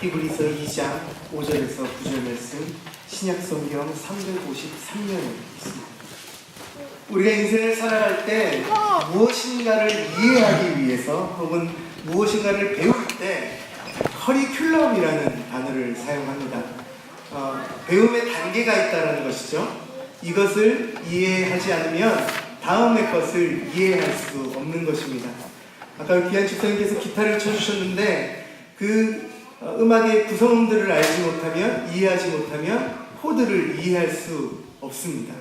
히브리서 2장 5절에서 9절 말씀, 신약성경 353면에 있습니다. 우리가 인생을 살아갈 때 무엇인가를 이해하기 위해서 혹은 무엇인가를 배울 때 커리큘럼이라는 단어를 사용합니다. 배움의 단계가 있다는 것이죠. 이것을 이해하지 않으면 다음의 것을 이해할 수 없는 것입니다. 아까 귀한 집사님께서 기타를 쳐주셨는데 그 음악의 구성들을 알지 못하면, 이해하지 못하면 코드를 이해할 수 없습니다.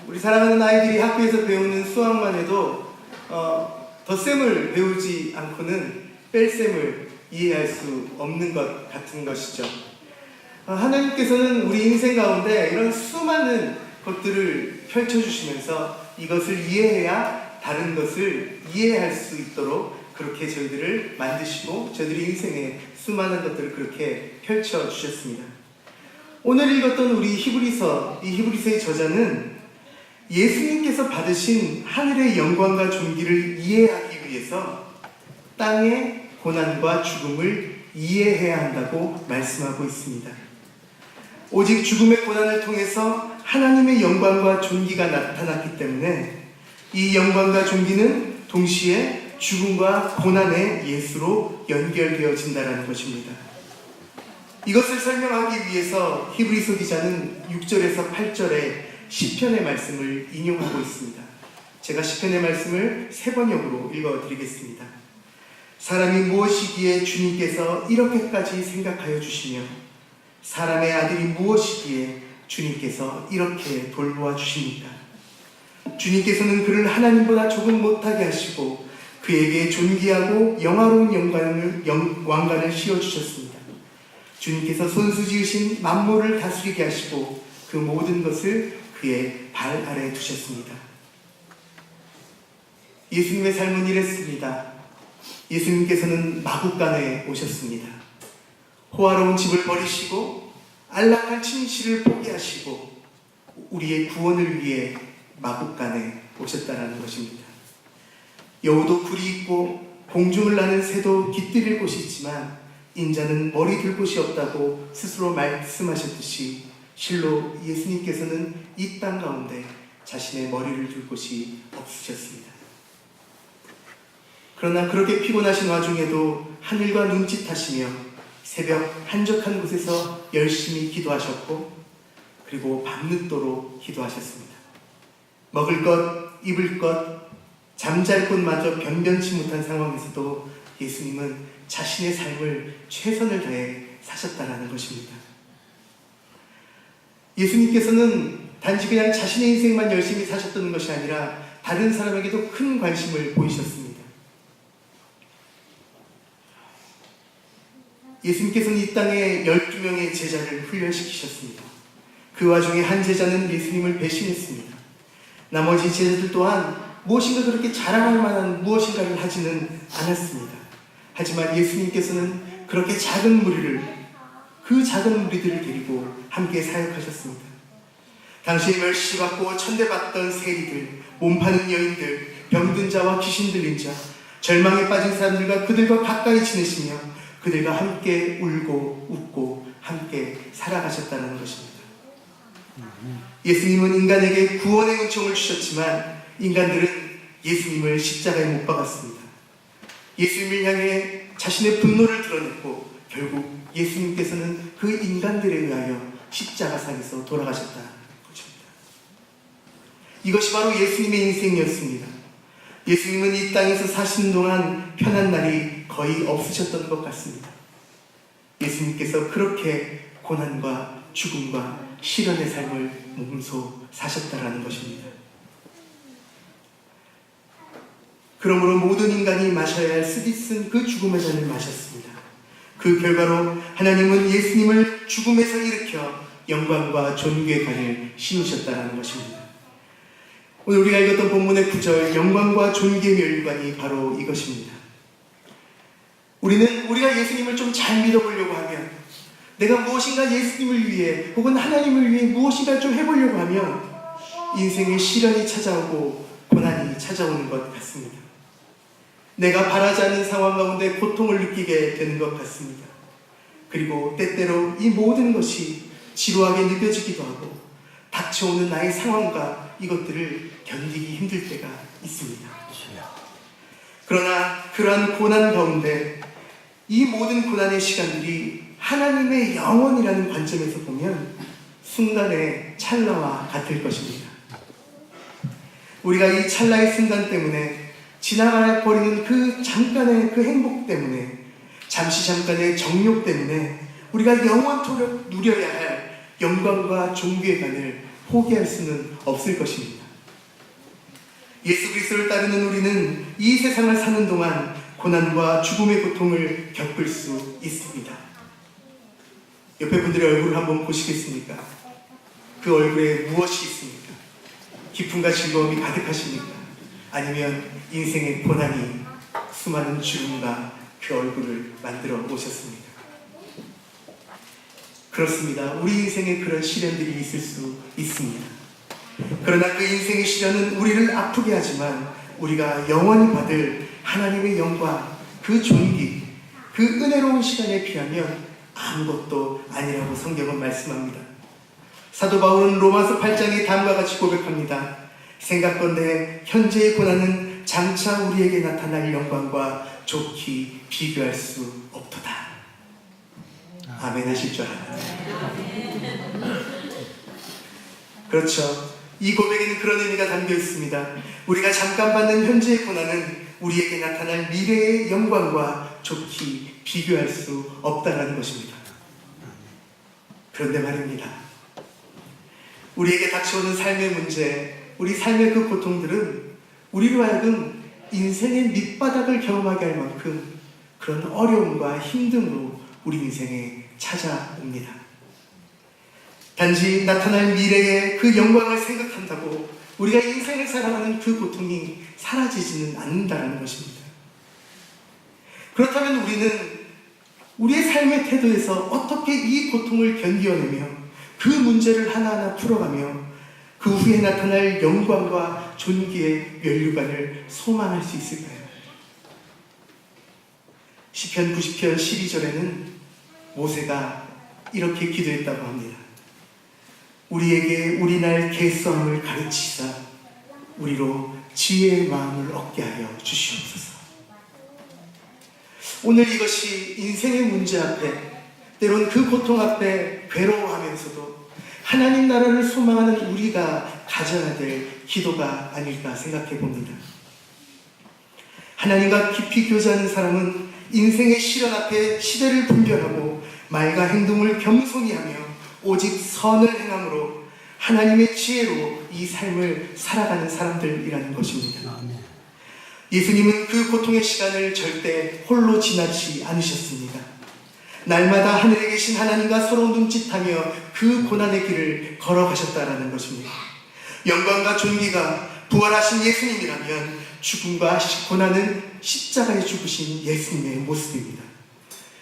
우리 사랑하는 아이들이 학교에서 배우는 수학만 해도 덧셈을 배우지 않고는 뺄셈을 이해할 수 없는 것 같은 것이죠. 하나님께서는 우리 인생 가운데 이런 수많은 것들을 펼쳐주시면서 이것을 이해해야 다른 것을 이해할 수 있도록 그렇게 저희들을 만드시고 저희들의 인생에 수많은 것들을 그렇게 펼쳐주셨습니다. 오늘 읽었던 우리 히브리서, 이 히브리서의 저자는 예수님께서 받으신 하늘의 영광과 존귀를 이해하기 위해서 땅의 고난과 죽음을 이해해야 한다고 말씀하고 있습니다. 오직 죽음의 고난을 통해서 하나님의 영광과 존귀가 나타났기 때문에 이 영광과 존귀는 동시에 죽음과 고난의 예수로 연결되어진다는 것입니다. 이것을 설명하기 위해서 히브리서 기자는 6절에서 8절에 시편의 말씀을 인용하고 있습니다. 제가 시편의 말씀을 세 번역으로 읽어드리겠습니다. 사람이 무엇이기에 주님께서 이렇게까지 생각하여 주시며 사람의 아들이 무엇이기에 주님께서 이렇게 돌보아 주십니까? 주님께서는 그를 하나님보다 조금 못하게 하시고 그에게 존귀하고 영화로운 왕관을 씌워주셨습니다. 주님께서 손수 지으신 만물을 다스리게 하시고 그 모든 것을 그의 발 아래에 두셨습니다. 예수님의 삶은 이랬습니다. 예수님께서는 마구간에 오셨습니다. 호화로운 집을 버리시고 안락한 침실을 포기하시고 우리의 구원을 위해 마구간에 오셨다는 것입니다. 여우도 굴이 있고 공중을 나는 새도 깃들일 곳이 있지만 인자는 머리 둘 곳이 없다고 스스로 말씀하셨듯이 실로 예수님께서는 이 땅 가운데 자신의 머리를 둘 곳이 없으셨습니다. 그러나 그렇게 피곤하신 와중에도 하늘과 눈짓하시며 새벽 한적한 곳에서 열심히 기도하셨고 그리고 밤늦도록 기도하셨습니다. 먹을 것, 입을 것, 잠잘 곳마저 변변치 못한 상황에서도 예수님은 자신의 삶을 최선을 다해 사셨다는 것입니다. 예수님께서는 단지 그냥 자신의 인생만 열심히 사셨던 것이 아니라 다른 사람에게도 큰 관심을 보이셨습니다. 예수님께서는 이 땅에 12명의 제자를 훈련시키셨습니다. 그 와중에 한 제자는 예수님을 배신했습니다. 나머지 제자들 또한 무엇인가 그렇게 자랑할 만한 무엇인가를 하지는 않았습니다. 하지만 예수님께서는 그렇게 그 작은 무리들을 데리고 함께 사역하셨습니다. 당시에 멸시받고 천대받던 세리들, 몸파는 여인들, 병든 자와 귀신 들린 자, 절망에 빠진 사람들과 그들과 가까이 지내시며 그들과 함께 울고 웃고 함께 살아가셨다는 것입니다. 예수님은 인간에게 구원의 은총을 주셨지만 인간들은 예수님을 십자가에 못 박았습니다. 예수님을 향해 자신의 분노를 드러냈고 결국 예수님께서는 그 인간들에 의하여 십자가상에서 돌아가셨다는 것입니다. 이것이 바로 예수님의 인생이었습니다. 예수님은 이 땅에서 사시는 동안 편한 날이 거의 없으셨던 것 같습니다. 예수님께서 그렇게 고난과 죽음과 시련의 삶을 몸소 사셨다는 것입니다. 그러므로 모든 인간이 마셔야 할 쓰디쓴 그 죽음의 잔을 마셨습니다. 그 결과로 하나님은 예수님을 죽음에서 일으켜 영광과 존귀의 관을 씌우셨다는 것입니다. 오늘 우리가 읽었던 본문의 9절 영광과 존귀의 멸관이 바로 이것입니다. 우리가 예수님을 좀 잘 믿어보려고 하면 내가 무엇인가 예수님을 위해 혹은 하나님을 위해 무엇인가 좀 해보려고 하면 인생에 시련이 찾아오고 고난이 찾아오는 것 같습니다. 내가 바라지 않는 상황 가운데 고통을 느끼게 되는 것 같습니다. 그리고 때때로 이 모든 것이 지루하게 느껴지기도 하고 닥쳐오는 나의 상황과 이것들을 견디기 힘들 때가 있습니다. 그러나 그러한 고난 가운데 이 모든 고난의 시간들이 하나님의 영원이라는 관점에서 보면 순간의 찰나와 같을 것입니다. 우리가 이 찰나의 순간 때문에 지나가 버리는 그 잠깐의 그 행복 때문에 잠시 잠깐의 정욕 때문에 우리가 영원토록 누려야 할 영광과 존귀의 간을 포기할 수는 없을 것입니다. 예수 그리스도를 따르는 우리는 이 세상을 사는 동안 고난과 죽음의 고통을 겪을 수 있습니다. 옆에 분들의 얼굴을 한번 보시겠습니까? 그 얼굴에 무엇이 있습니까? 기쁨과 즐거움이 가득하십니까? 아니면 인생의 고난이 수많은 죽음과 그 얼굴을 만들어 오셨습니까? 그렇습니다. 우리 인생에 그런 시련들이 있을 수 있습니다. 그러나 그 인생의 시련은 우리를 아프게 하지만 우리가 영원히 받을 하나님의 영광, 그 존귀, 그 은혜로운 시간에 비하면 아무것도 아니라고 성경은 말씀합니다. 사도 바울은 로마서 8장에 다음과 같이 고백합니다. 생각건대 현재의 고난은 장차 우리에게 나타날 영광과 좋게 비교할 수 없도다. 아멘 하실 줄 알아요. 그렇죠. 이 고백에는 그런 의미가 담겨 있습니다. 우리가 잠깐 받는 현재의 고난은 우리에게 나타날 미래의 영광과 좋게 비교할 수 없다라는 것입니다. 그런데 말입니다. 우리에게 닥쳐오는 삶의 문제, 우리 삶의 그 고통들은 우리로 하여금 인생의 밑바닥을 경험하게 할 만큼 그런 어려움과 힘듦으로 우리 인생에 찾아옵니다. 단지 나타날 미래의 그 영광을 생각한다고 우리가 인생을 살아가는 그 고통이 사라지지는 않는다는 것입니다. 그렇다면 우리는 우리의 삶의 태도에서 어떻게 이 고통을 견뎌내며 그 문제를 하나하나 풀어가며 그 후에 나타날 영광과 존귀의 면류관을 소망할 수 있을까요? 시편 90편 12절에는 모세가 이렇게 기도했다고 합니다. 우리에게 우리날 개수함을 가르치사 우리로 지혜의 마음을 얻게 하여 주시옵소서. 오늘 이것이 인생의 문제 앞에 때론 그 고통 앞에 괴로워하면서도 하나님 나라를 소망하는 우리가 가져야 될 기도가 아닐까 생각해 봅니다. 하나님과 깊이 교제하는 사람은 인생의 시련 앞에 시대를 분별하고 말과 행동을 겸손히 하며 오직 선을 행함으로 하나님의 지혜로 이 삶을 살아가는 사람들이라는 것입니다. 예수님은 그 고통의 시간을 절대 홀로 지나치 않으셨습니다. 날마다 하늘에 계신 하나님과 서로 눈짓하며 그 고난의 길을 걸어가셨다라는 것입니다. 영광과 존귀가 부활하신 예수님이라면 죽음과 고난은 십자가에 죽으신 예수님의 모습입니다.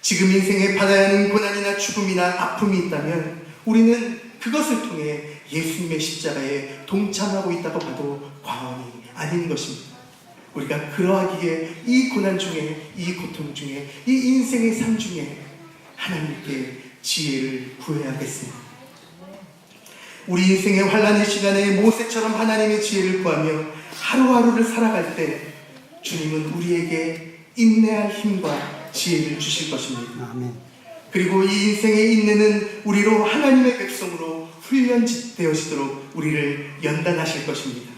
지금 인생에 받아야 하는 고난이나 죽음이나 아픔이 있다면 우리는 그것을 통해 예수님의 십자가에 동참하고 있다고 봐도 과언이 아닌 것입니다. 우리가 그러하기에 이 고난 중에, 이 고통 중에, 이 인생의 삶 중에 하나님께 지혜를 구해야겠습니다. 우리 인생의 환난의 시간에 모세처럼 하나님의 지혜를 구하며 하루하루를 살아갈 때 주님은 우리에게 인내할 힘과 지혜를 주실 것입니다. 그리고 이 인생의 인내는 우리로 하나님의 백성으로 훈련되어지도록 우리를 연단하실 것입니다.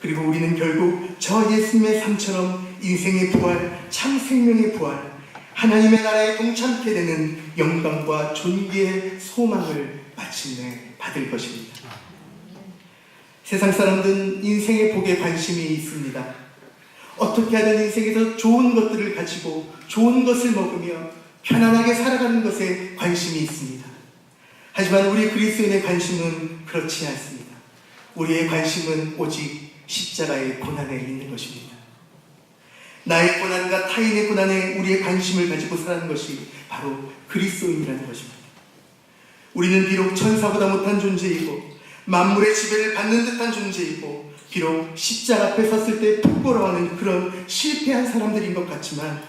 그리고 우리는 결국 저 예수님의 삶처럼 인생의 부활, 참 생명의 부활, 하나님의 나라에 동참케 되는 영광과 존귀의 소망을 마침내 받을 것입니다. 세상 사람들은 인생의 복에 관심이 있습니다. 어떻게 하든 인생에서 좋은 것들을 가지고 좋은 것을 먹으며 편안하게 살아가는 것에 관심이 있습니다. 하지만 우리 그리스도인의 관심은 그렇지 않습니다. 우리의 관심은 오직 십자가의 고난에 있는 것입니다. 나의 고난과 타인의 고난에 우리의 관심을 가지고 사는 것이 바로 그리스도인이라는 것입니다. 우리는 비록 천사보다 못한 존재이고 만물의 지배를 받는 듯한 존재이고 비록 십자가 앞에 섰을 때 부끄러워하는 그런 실패한 사람들인 것 같지만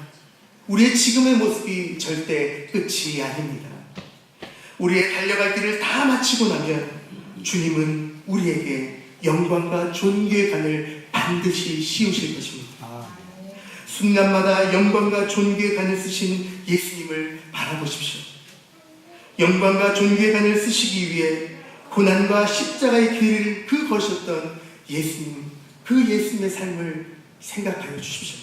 우리의 지금의 모습이 절대 끝이 아닙니다. 우리의 달려갈 길을 다 마치고 나면 주님은 우리에게 영광과 존귀의 간을 반드시 씌우실 것입니다. 순간마다 영광과 존귀의 간을 쓰신 예수님을 바라보십시오. 영광과 존귀의 간을 쓰시기 위해 고난과 십자가의 길을 거셨던 예수님, 그 예수님의 삶을 생각하여 주십시오.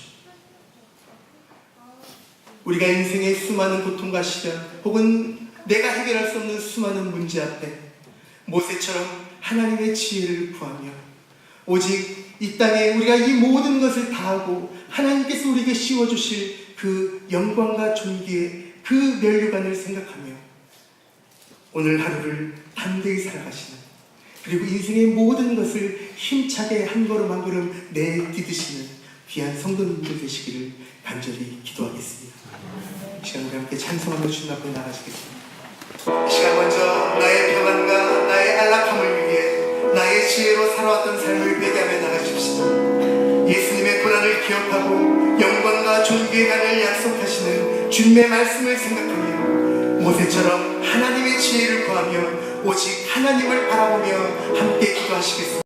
우리가 인생의 수많은 고통과 시련 혹은 내가 해결할 수 없는 수많은 문제 앞에 모세처럼 하나님의 지혜를 구하며 오직 이 땅에 우리가 이 모든 것을 다하고 하나님께서 우리에게 씌워주실 그 영광과 존귀의 그 면류관을 생각하며 오늘 하루를 담대히 살아가시는, 그리고 인생의 모든 것을 힘차게 한 걸음 한 걸음 내디디시는 귀한 성도님들 되시기를 간절히 기도하겠습니다. 이 시간 우리 함께 찬송하며 주님 앞에 나가시겠습니다. 이 시간 먼저 나의 평안과 나의 안락함을 위해 나의 지혜로 살아왔던 삶을 회개하며 나가십시다. 예수님의 고난을 기억하고 영광과 존귀의 간을 약속하시는 주님의 말씀을 생각하며 모세처럼 하나님의 지혜를 구하며 오직 하나님을 바라보며 함께 기도하시겠습니다.